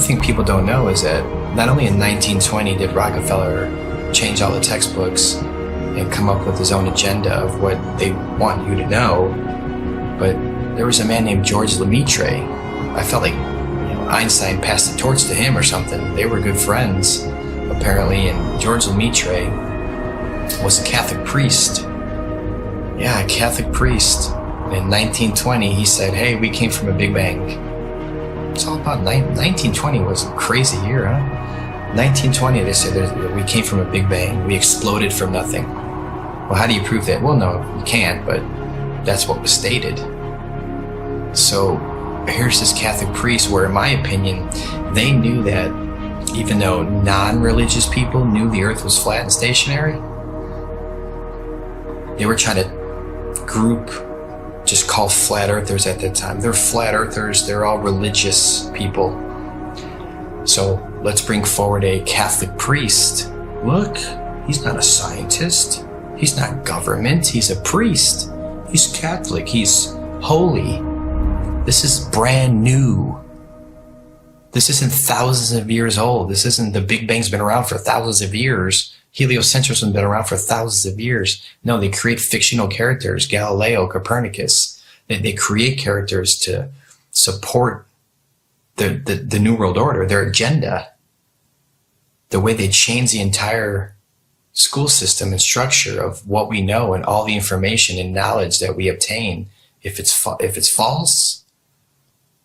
thing people don't know is that not only in 1920 did Rockefeller change all the textbooks and come up with his own agenda of what they want you to know, but there was a man named George Lemaitre. I felt like Einstein passed the torch to him or something. They were good friends, apparently, and George Lemaitre was a Catholic priest. Yeah, a Catholic priest. In 1920, he said, hey, we came from a Big Bang. It's all about 1920 was a crazy year, huh? 1920, they said we came from a Big Bang. We exploded from nothing. Well, how do you prove that? Well, no, you can't, but that's what was stated. So here's this Catholic priest where, in my opinion, they knew that even though non-religious people knew the earth was flat and stationary, they were trying to group, just call flat earthers at that time. They're flat earthers, they're all religious people. So let's bring forward a Catholic priest. Look, he's not a scientist. He's not government, he's a priest. He's Catholic, he's holy. This is brand new. This isn't thousands of years old. This isn't the Big Bang's been around for thousands of years. Heliocentrism has been around for thousands of years. No, they create fictional characters, Galileo, Copernicus. They create characters to support the New World Order, their agenda. The way they change the entire school system and structure of what we know and all the information and knowledge that we obtain. If it's false,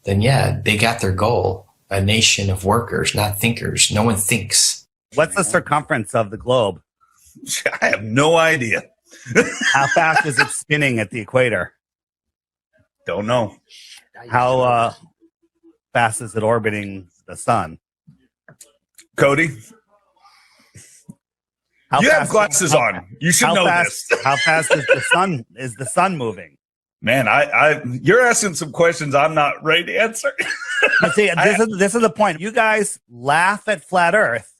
then yeah, they got their goal. A nation of workers, not thinkers. No one thinks. What's the circumference of the globe? I have no idea. How fast is it spinning at the equator? Don't know. How fast is it orbiting the sun? Cody, you have glasses on. You should know this. How fast is the sun moving? Man, you're asking some questions I'm not ready to answer. But see, this is the point. You guys laugh at flat Earth,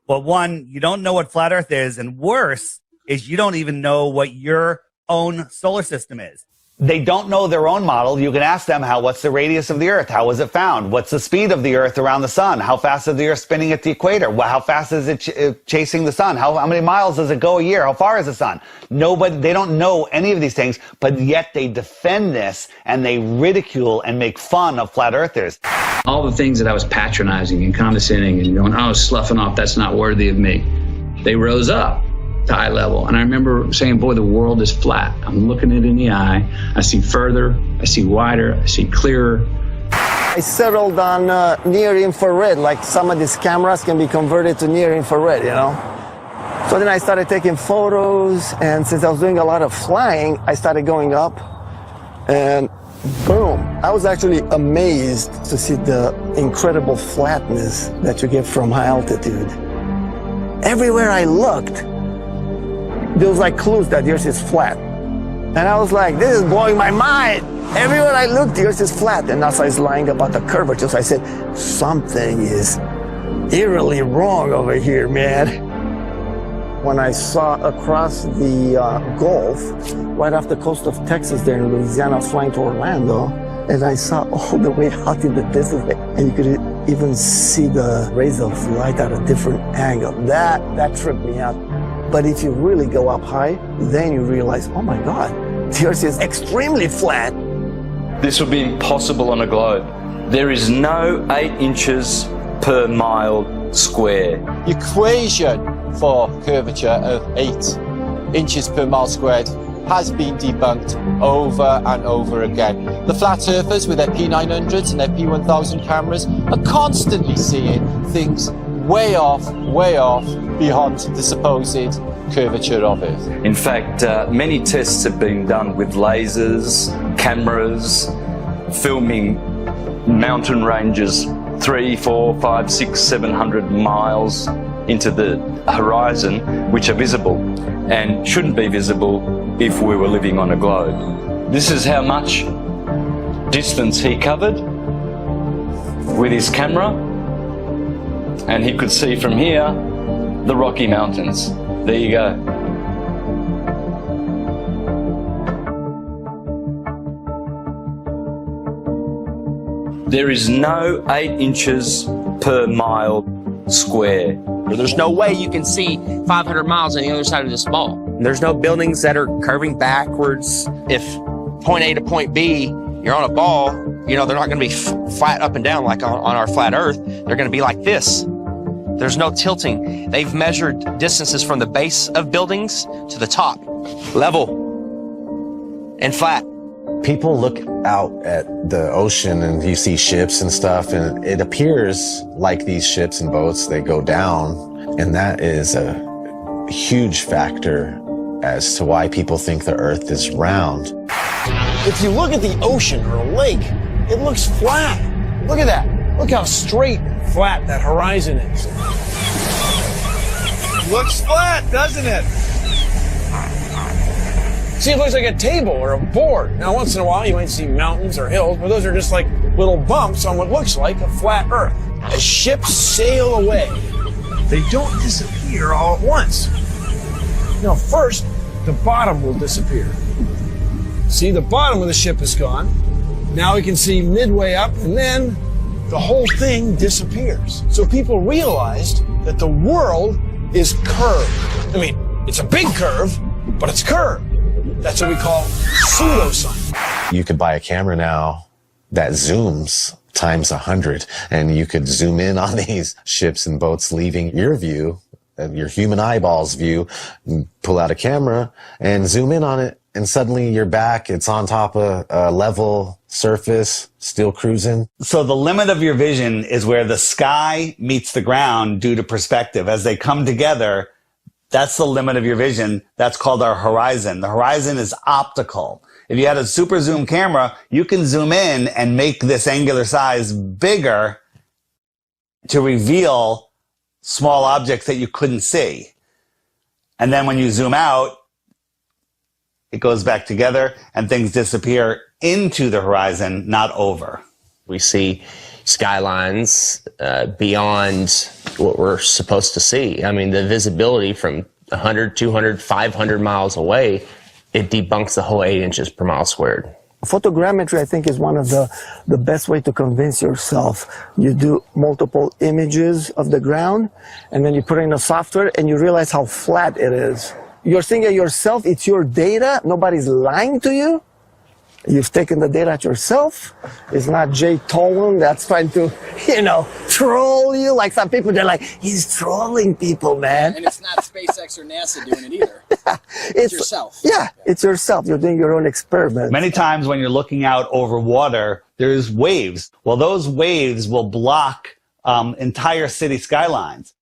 but one, you don't know what flat Earth is, and worse is you don't even know what your own solar system is. They don't know their own model. You can ask them, what's the radius of the Earth? How was it found? What's the speed of the Earth around the sun? How fast is the Earth spinning at the equator? How fast is it chasing the sun? How many miles does it go a year? How far is the sun? They don't know any of these things, but yet they defend this and they ridicule and make fun of flat earthers. All the things that I was patronizing and condescending and going, oh, sloughing off, that's not worthy of me. They rose up to eye level. And I remember saying, boy, the world is flat. I'm looking it in the eye. I see further, I see wider, I see clearer. I settled on near infrared, like some of these cameras can be converted to near infrared, you know? So then I started taking photos, and since I was doing a lot of flying, I started going up, and boom. I was actually amazed to see the incredible flatness that you get from high altitude. Everywhere I looked, there was like clues that the Earth is flat. And I was like, this is blowing my mind. Everywhere I looked, the Earth is flat. And NASA is lying about the curvature. So I said, something is eerily wrong over here, man. When I saw across the Gulf, right off the coast of Texas there in Louisiana, I was flying to Orlando, and I saw all the way out in the distance, and you could even see the rays of light at a different angle. That tripped me out. But if you really go up high, then you realize, oh my God, the Earth is extremely flat. This would be impossible on a globe. There is no 8 inches per mile square. The equation for curvature of 8 inches per mile squared has been debunked over and over again. The flat earthers with their P900s and their P1000 cameras are constantly seeing things way off beyond the supposed curvature of Earth. In fact, many tests have been done with lasers, cameras, filming mountain ranges 300, 400, 500, 600, 700 miles into the horizon, which are visible and shouldn't be visible if we were living on a globe. This is how much distance he covered with his camera, and he could see from here the Rocky Mountains. There you go. There is no 8 inches per mile square. There's no way you can see 500 miles on the other side of this ball. There's no buildings that are curving backwards. If point A to point B, you're on a ball, you know, they're not going to be flat up and down like on our flat Earth. They're going to be like this. There's no tilting. They've measured distances from the base of buildings to the top, level and flat. People look out at the ocean and you see ships and stuff, and it appears like these ships and boats, they go down. And that is a huge factor as to why people think the Earth is round. If you look at the ocean or a lake, it looks flat. Look at that. Look how straight and flat that horizon is. Looks flat, doesn't it? See, it looks like a table or a board. Now, once in a while, you might see mountains or hills, but those are just like little bumps on what looks like a flat Earth. As ships sail away, they don't disappear all at once. No, first, the bottom will disappear. See, the bottom of the ship is gone. Now we can see midway up, and then the whole thing disappears. So people realized that the world is curved. I mean, it's a big curve, but it's curved. That's what we call pseudoscience. You could buy a camera now that zooms times 100, and you could zoom in on these ships and boats leaving your view, your human eyeballs view, pull out a camera and zoom in on it, and suddenly you're back. It's on top of a level surface, still cruising. So the limit of your vision is where the sky meets the ground due to perspective. As they come together, that's the limit of your vision. That's called our horizon. The horizon is optical. If you had a super zoom camera, you can zoom in and make this angular size bigger to reveal small objects that you couldn't see. And then when you zoom out, it goes back together and things disappear into the horizon, not over. We see skylines beyond what we're supposed to see. I mean, the visibility from 100, 200, 500 miles away, it debunks the whole 8 inches per mile squared. Photogrammetry, I think, is one of the best way to convince yourself. You do multiple images of the ground, and then you put it in a software, and you realize how flat it is. You're thinking yourself, it's your data, nobody's lying to you. You've taken the data yourself. It's not Jay Tolan that's trying to, troll you. Like some people, they're like, he's trolling people, man. And it's not SpaceX or NASA doing it either. It's yourself. Yeah, it's yourself. You're doing your own experiment. Many times when you're looking out over water, there's waves. Well, those waves will block entire city skylines.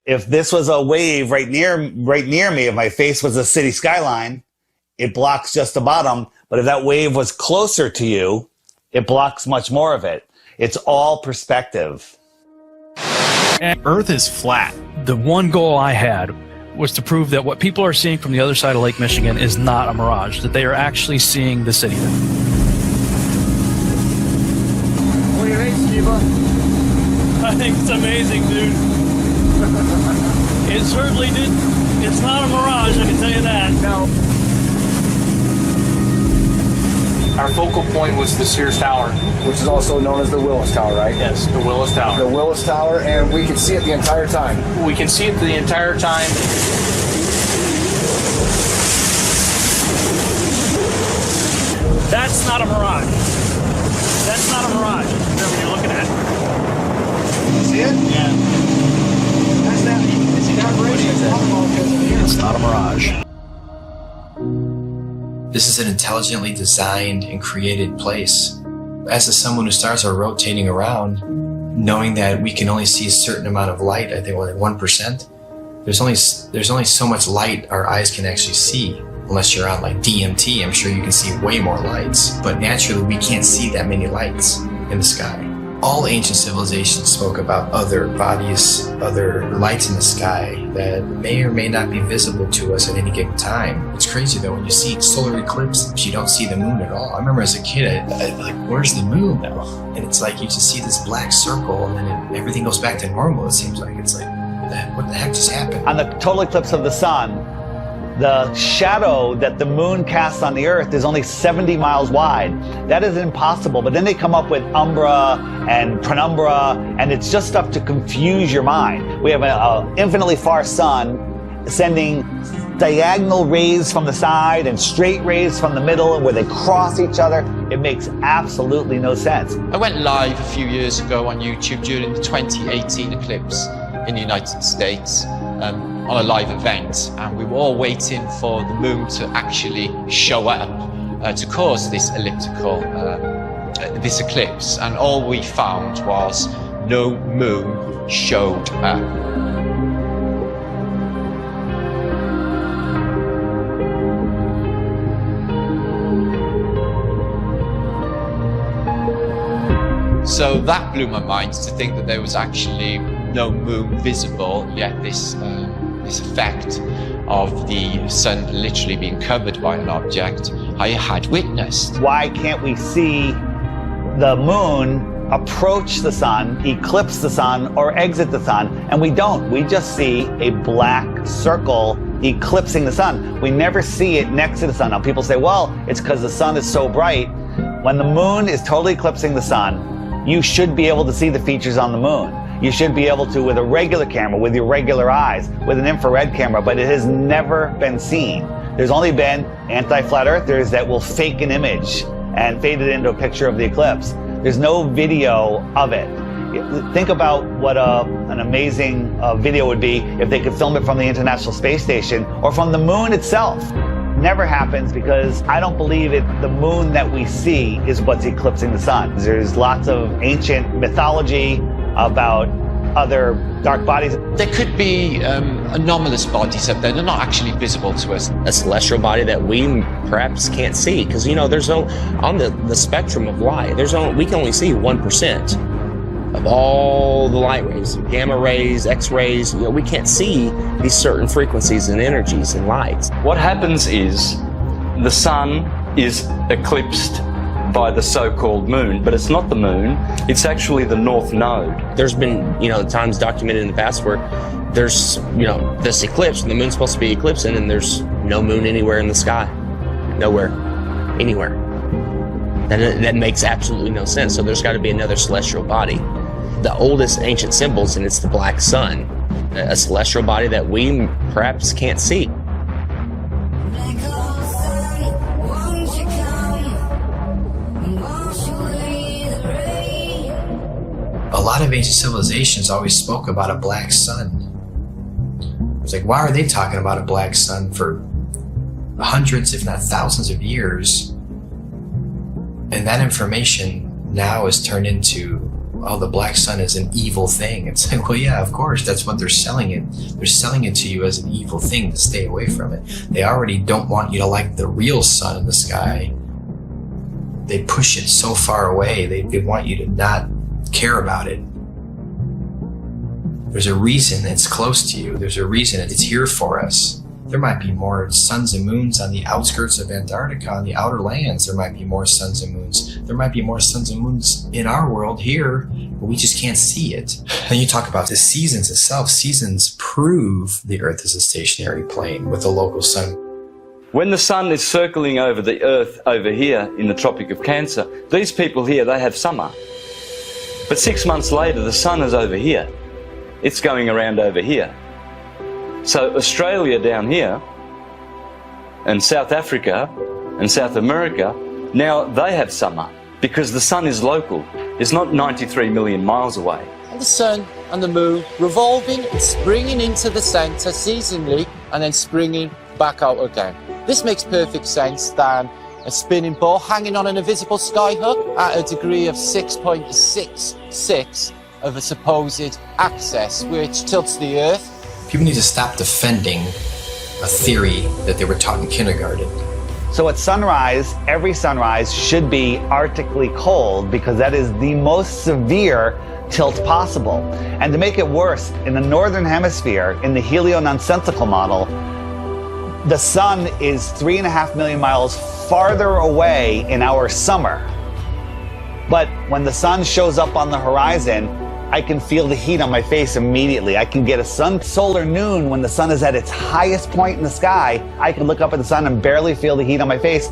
If this was a wave right near me, if my face was a city skyline, it blocks just the bottom. But if that wave was closer to you, it blocks much more of it. It's all perspective. Earth is flat. The one goal I had was to prove that what people are seeing from the other side of Lake Michigan is not a mirage, that they are actually seeing the city. What do you think, Steve? I think it's amazing, dude. It certainly did. It's not a mirage, I can tell you that. No. Our focal point was the Sears Tower, Which is also known as the Willis Tower, right? yes, the Willis Tower. The Willis Tower, and we could see it the entire time. We can see it the entire time. That's not a mirage. That's not a mirage. Whatever you're looking at. See it? Yeah. That's that. See that bridge? It's not a mirage. This is an intelligently designed and created place. As someone who stars are rotating around, knowing that we can only see a certain amount of light, I think like 1%, there's only so much light our eyes can actually see. Unless you're on like DMT, I'm sure you can see way more lights. But naturally, we can't see that many lights in the sky. All ancient civilizations spoke about other bodies, other lights in the sky that may or may not be visible to us at any given time. It's crazy though, when you see solar eclipses, you don't see the moon at all. I remember as a kid, I'd like, where's the moon now? And it's like you just see this black circle and then everything goes back to normal, it seems like. It's like, what the heck just happened? On the total eclipse of the sun, the shadow that the moon casts on the Earth is only 70 miles wide. That is impossible. But then they come up with umbra and penumbra, and it's just stuff to confuse your mind. We have an infinitely far sun sending diagonal rays from the side and straight rays from the middle where they cross each other. It makes absolutely no sense. I went live a few years ago on YouTube during the 2018 eclipse in the United States on a live event, and we were all waiting for the moon to actually show up to cause this elliptical, this eclipse, and all we found was no moon showed up. So that blew my mind, to think that there was actually no moon visible, yet this effect of the sun literally being covered by an object I had witnessed. Why can't we see the moon approach the sun, eclipse the sun, or exit the sun? And we don't. We just see a black circle eclipsing the sun. We never see it next to the sun. Now people say, well, it's because the sun is so bright. When the moon is totally eclipsing the sun, you should be able to see the features on the moon. You should be able to with a regular camera, with your regular eyes, with an infrared camera, but it has never been seen. There's only been anti-flat earthers that will fake an image and fade it into a picture of the eclipse. There's no video of it. Think about what an amazing video would be if they could film it from the International Space Station or from the moon itself. Never happens, because I don't believe the moon that we see is what's eclipsing the sun. There's lots of ancient mythology about other dark bodies. There could be anomalous bodies up there. They're not actually visible to us. A celestial body that we perhaps can't see, because there's on the spectrum of light, we can only see 1% of all the light rays, gamma rays, X-rays. We can't see these certain frequencies and energies and lights. What happens is the sun is eclipsed by the so-called moon, but it's not the moon, it's actually the north node. There's been, times documented in the past where there's, this eclipse, and the moon's supposed to be eclipsing, and there's no moon anywhere in the sky. Nowhere. Anywhere. That makes absolutely no sense. So there's got to be another celestial body. The oldest ancient symbols, and it's the black sun, a celestial body that we perhaps can't see. A lot of ancient civilizations always spoke about a black sun. It's like, why are they talking about a black sun for hundreds, if not thousands of years? And that information now is turned into, oh, the black sun is an evil thing. It's like, well, yeah, of course, that's what they're selling it. They're selling it to you as an evil thing to stay away from it. They already don't want you to like the real sun in the sky. They push it so far away. They want you to not care about it. There's a reason it's close to you. There's a reason it's here for us. There might be more suns and moons on the outskirts of Antarctica, on the outer lands. There might be more suns and moons. There might be more suns and moons in our world here, but we just can't see it. And you talk about the seasons itself. Seasons prove the Earth is a stationary plane with a local sun. When the sun is circling over the Earth over here in the Tropic of Cancer, these people here, they have summer. But 6 months later, the sun is over here. It's going around over here. So Australia down here, and South Africa, and South America, now they have summer, because the sun is local. It's not 93 million miles away. And the sun and the moon revolving and springing into the centre seasonally, and then springing back out again. This makes perfect sense than a spinning ball hanging on an invisible skyhook at a degree of 6.66 of a supposed axis, which tilts the Earth. People need to stop defending a theory that they were taught in kindergarten. So at sunrise, every sunrise should be arctically cold, because that is the most severe tilt possible. And to make it worse, in the northern hemisphere, in the heliononsensical model, the sun is 3.5 million miles farther away in our summer. But when the sun shows up on the horizon, I can feel the heat on my face immediately. I can get a solar noon when the sun is at its highest point in the sky. I can look up at the sun and barely feel the heat on my face.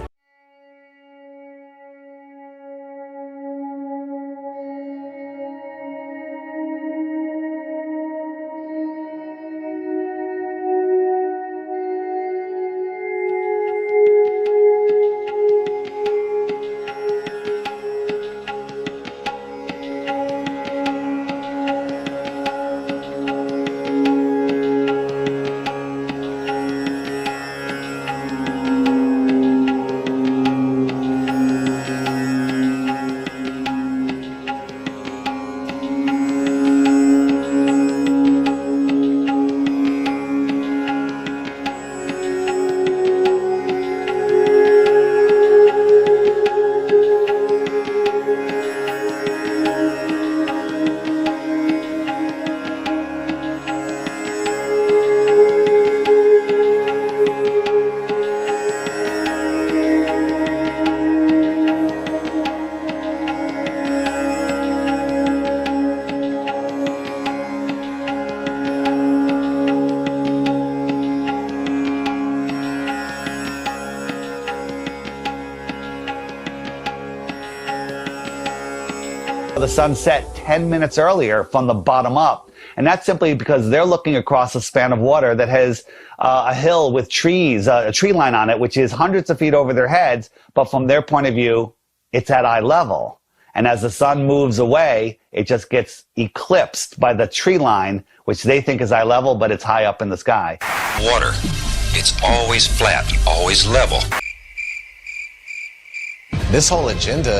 The sun set 10 minutes earlier from the bottom up. And that's simply because they're looking across a span of water that has a hill with trees, a tree line on it, which is hundreds of feet over their heads. But from their point of view, it's at eye level. And as the sun moves away, it just gets eclipsed by the tree line, which they think is eye level, but it's high up in the sky. Water. It's always flat, always level. This whole agenda